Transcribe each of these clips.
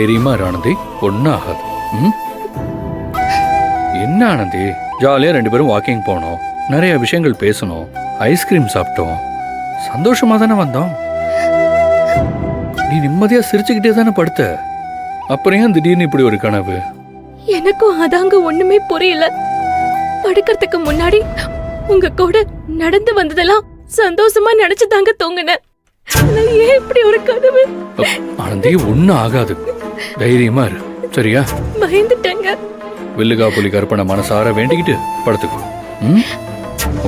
தைரியமா இரு ஆனந்தி, ஒன்னும் ஆகாது. என்ன ஆனந்தி, ஜாலியா 2 பேரும் வாக்கிங் போனோம், நிறைய விஷயங்கள் பேசணும், ஐஸ்கிரீம் சாப்பிட்டோம், சந்தோஷமா தானே வந்தோம். நீ நிம்மதியா சிரிச்சுக்கிட்டே தானே படுத்த, அப்புறம் ஏன் திடீர்னு இப்படி ஒரு கனவு? எனக்கும் அதாங்க ஒண்ணுமே புரியல. படுக்கிறதுக்கு முன்னாடி உங்க கூட நடந்து வந்ததெல்லாம் சந்தோஷமா நினைச்சுதாங்க தூங்குனேன். ஏன் இப்படி ஒரு கனவு? ஆனந்தி, ஒன்னும் ஆகாது, தைரியமா இரு, சரியா? பயந்துட்டேங்க. வில்லுகா புலி கற்பனை மனசார வேண்டிக்கிட்டு படுத்துக்கோ.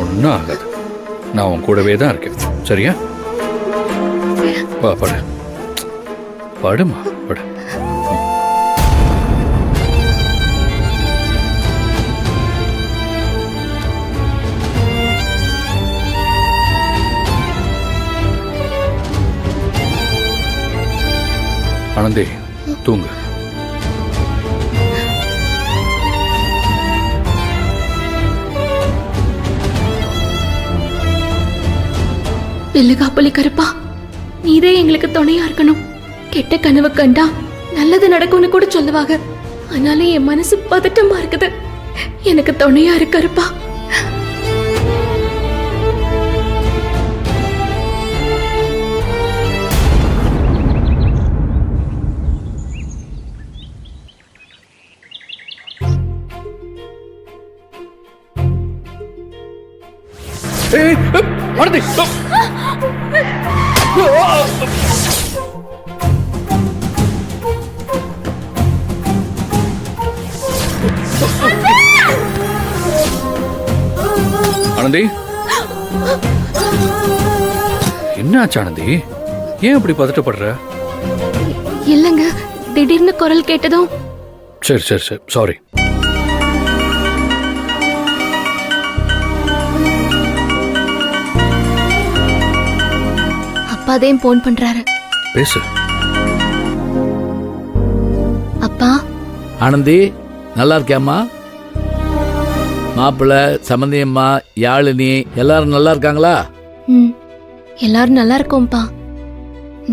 ஒன்னும் ஆகாது, நான் உன் கூடவே தான் இருக்கேன், சரியா? வா படு, படுமா படு. ஆனந்தி, தூங்கு. வெள்ளுகாப்புலி கருப்பா, நீதே எங்களுக்கு துணையா இருக்கணும். கெட்ட கனவு கண்டா நல்லது நடக்கும்னு கூட சொல்லுவாங்க. ஆனாலும் என் மனசு பதட்டமா இருக்குது. எனக்கு துணையா இரு கருப்பா. ஆனந்தி, ஆனந்தி, என்ன ஆச்சு ஆனந்தி? ஏன் இப்படி பதட்டப்படுற? இல்லங்க, திடீர்னு குரல் கேட்டதும். சரி சரி சரி, சாரி. அப்பாதையும் போன் பண்றாரு. பேசு. அப்பா. ஆனந்தி, நல்லா இருக்கியாம்மா? மாப்பிள்ள, சம்பந்தியம்மா, யாழினி எல்லாரும் நல்லா இருக்காங்களா? எல்லாரும் நல்லா இருக்கோம்ப்பா.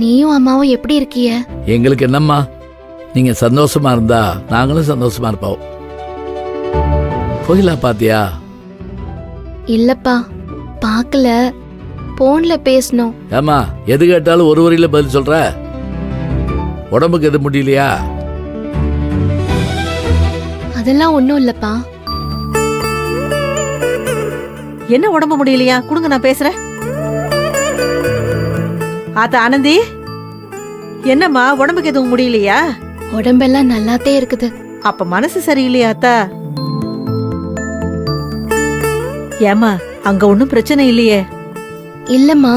நீயும் அம்மாவும் எப்படி இருக்கீங்க? எங்களுக்கு என்னம்மா, நீங்க சந்தோஷமா இருந்தா நாங்களும் சந்தோஷமா இருப்போம். கோயிலா பாத்தியா? இல்லப்பா, பாக்கல, போன்ல பேசணும். ஏமா, எது கேட்டாலும் ஒரு வரியில பதில் சொல்ற? உடம்புக்கு எது முடியலையா? அதெல்லாம் ஒண்ணும் இல்லப்பா. என்ன உடம்பு முடியலையா? கொடுங்க, நான் பேசுறேன். ஆத்தா ஆனந்தி, என்னம்மா உடம்புக்கு எதுவும் முடியலையா? உடம்பெல்லாம் நல்லாத்தே இருக்குது. அப்ப மனசு சரியில்லையா அத்தா? ஏமா, அங்க ஒன்னும் பிரச்சனை இல்லையே? இல்லம்மா,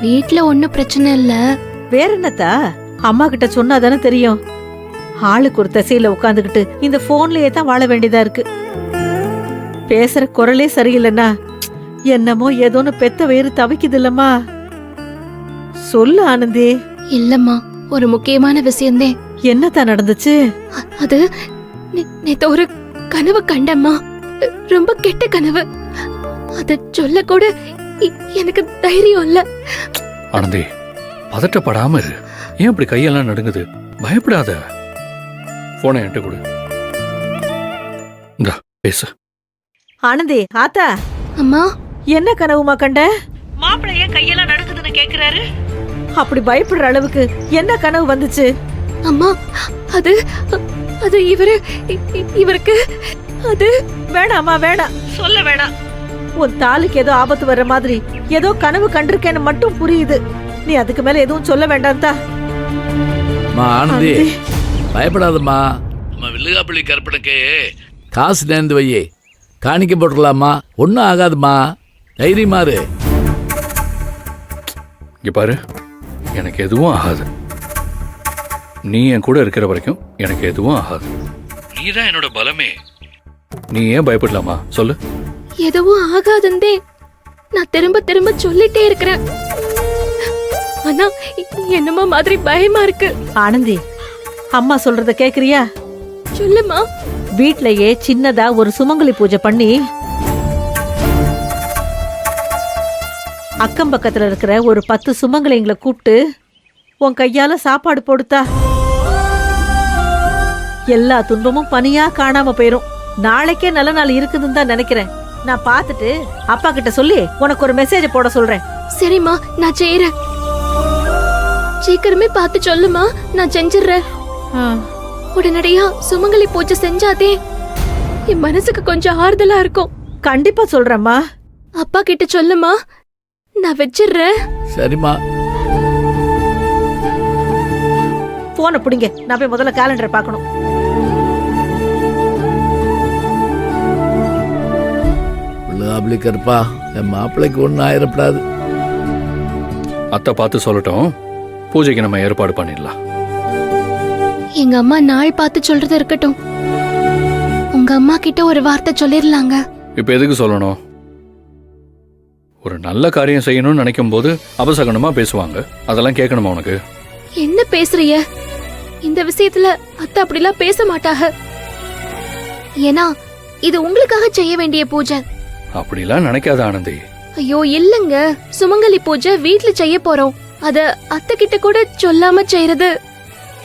வீட்ல ஒன்னும் பிரச்சனை இல்ல. வேற என்னத்தா? அம்மா கிட்ட சொன்னாதானே தெரியும். ஆளுக்கு ஒரு திசையில உட்காந்துக்கிட்டு இந்த போன்லயே தான் வாழ வேண்டியதா இருக்கு. பேசுற குரலே சரியில்லைன்னா என்னமோ ஏதோன்னு பெத்த வயிறு தவிக்குது இல்லம்மா. சொல்லு ஆனந்தி. இல்லம்மா, ஒரு முக்கியமான விஷயந்தே. என்னத்தான் நடந்துச்சு? அது நேத்து ஒரு கனவு கண்டம்மா. ரொம்ப கெட்ட கனவு. அத சொல்ல கூட எனக்கு தைரியம் இல்ல. ஆனந்தி, பதட்டப்படாம இரு. ஏன் இப்படி கையெல்லாம் நடுங்குது? பயப்படாத. போனை என்கிட்ட கொடு. இந்தா பேசு. ஆனந்தி, ஆத்தா. அம்மா, என்ன கனவுமா கண்ட? மாப்பிள்ளை ஏன் கையெல்லாம் நடுக்குதுன்னு கேக்குறாரு? அப்படி பயப்படுற அளவுக்கு என்ன கனவு வந்துச்சு? அம்மா, அது அது இவருக்கு அது வேணாமா, வேணாம், சொல்ல வேணாம். உன் தாலுக்கு ஏதோ ஆபத்து வர்ற மாதிரி ஏதோ கனவு கண்டிருக்கேன்னு மட்டும் புரியுது. நீ அதுக்கு மேல எதுவும் சொல்ல வேண்டாம் தா. ஆனந்தி, பயப்படாதம்மா. நம்ம வில்லுகாப்பள்ளி கற்பனைக்கு காசு நேர்ந்து வையே, காணிக்க போட்டுடலாமா? ஒன்னும் ஆகாதுமா, தைரியமா இரு. இங்க பாரு, எனக்கு எதுவும் ஆகாது. நீ என் கூட இருக்கிற வரைக்கும் எனக்கு எதுவும் ஆகாது. நீ தான் என்னோட பலமே. நீ ஏன் பயப்படலாமா? சொல்லு. எதுவும் ஆகாதுந்தே நான் திரும்ப திரும்ப சொல்லிட்டே இருக்கிறேன். ஆனா என்னமா மாதிரி பயமா இருக்கு. ஆனந்தி, அம்மா சொல்றத கேக்குறியா? சொல்லுமா. வீட்லயே சின்னதா ஒரு சுமங்கலி பூஜை பண்ணி அக்கம் பக்கத்துல இருக்கிற ஒரு 10 சுமங்கலிங்களை கூப்பிட்டு உன் கையால சாப்பாடு போடுத்தா. எல்லா துன்பமும் பனியா காணாம போயிரும். நாளைக்கே நல்ல நாள் இருக்குதுன்னு தான் நினைக்கிறேன். நான் பார்த்துட்டு அப்பா கிட்ட சொல்லி உனக்கு ஒரு மெசேஜ் போட சொல்றேன். சரிம்மா, நான் செய்யறேன். சீக்கிரமே பார்த்து சொல்லுமா, நான் செஞ்சிடுறேன். உடனடியா சுமங்கலி பூஜை செஞ்சாதே என் மனசுக்கு கொஞ்சம் ஆறுதலா இருக்கும். கண்டிப்பா சொல்றேம்மா. அப்பா கிட்ட சொல்லுமா, நான் வச்சிடுறேன். சரிம்மா. போன புடிங்க, நான் போய் முதல்ல கேலண்டர் பார்க்கணும். அப்படி கருப்பா, என் மாப்பிள்ளைக்கு ஒன்றும் ஆயிரப்படாது. அத்தை பார்த்து சொல்லட்டும், பூஜைக்கு நம்ம ஏற்பாடு பண்ணிடலாம். எங்க அம்மா நாள் பார்த்து சொல்றது இருக்கட்டும். உங்க அம்மா கிட்ட ஒரு வார்த்தை சொல்லிடலாங்க. இப்போ எதுக்கு சொல்லணும்? ஒரு நல்ல காரியம் செய்யணும்னு நினைக்கும் போது அபசகனமா பேசுவாங்க. அதெல்லாம் கேட்கணுமா உனக்கு? என்ன பேசுறிய? இந்த விஷயத்துல அத்தை அப்படிலாம் பேச மாட்டாக. ஏன்னா இது உங்களுக்காக செய்ய வேண்டிய பூஜை. அப்படிலாம் நினைக்காத ஆனந்தி. ஐயோ இல்லங்க, சுமங்கலி பூஜை வீட்ல செய்ய போறோம். அத அத்தை கிட்ட கூட சொல்லாம செய்யறது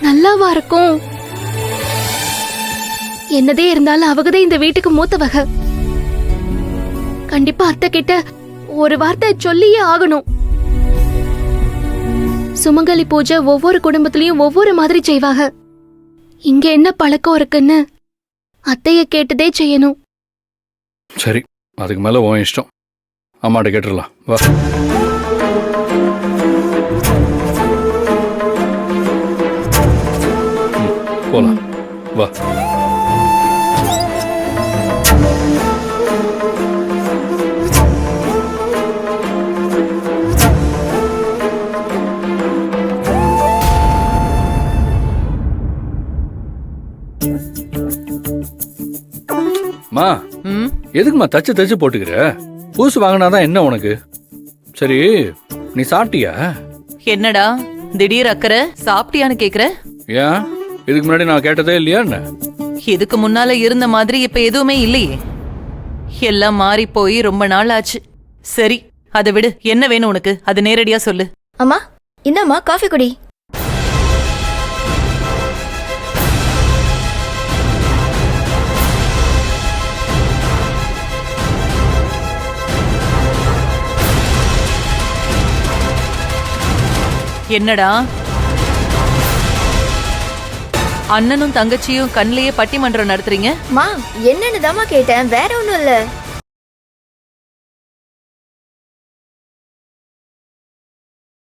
நல்லாவா இருக்கும்? என்னதே இருந்தாலும் அவகதே இந்த வீட்டுக்கு மூத்தவக. கண்டிப்பா அத்தை கிட்ட ஒரு வார்த்தை சொல்லியே ஆகணும். சுமங்கலி பூஜை ஒவ்வொரு குடும்பத்திலயும் ஒவ்வொரு மாதிரி செய்வாங்க. இங்க என்ன பழக்கம் இருக்குன்னு அத்தைய கேட்டதே செய்யணும். சரி, அதுக்கு மேல உன் இஷ்டம். அம்மாட்ட கேட்டுடலாம். வா. போலாம். வா. மா, எதுக்குமா தச்சு தச்சு போட்டுக்கிற? பூசு வாங்கினாதான் என்ன உனக்கு? சரி, நீ சாப்பிட்டியா? என்னடா திடீர் அக்கறை, சாப்பிட்டியான்னு கேக்குற? ஏன், இதுக்கு முன்னாடி நான் கேட்டதே இல்லையா என்ன? இதுக்கு முன்னால இருந்த மாதிரி இப்ப எதுவுமே இல்லையே. எல்லாம் மாறி போய் ரொம்ப நாள் ஆச்சு. சரி, அதை விடு. என்ன வேணும் உனக்கு? அது நேரடியா சொல்லு. அம்மா, இந்தாம்மா காஃபி குடி. என்னடா அண்ணனும் தங்கச்சியும் கண்ணிலேயே பட்டிமன்றம் நடத்துறீங்க? மா, என்னன்னு தாம்மா கேட்டேன், வேற ஒண்ணும் இல்ல.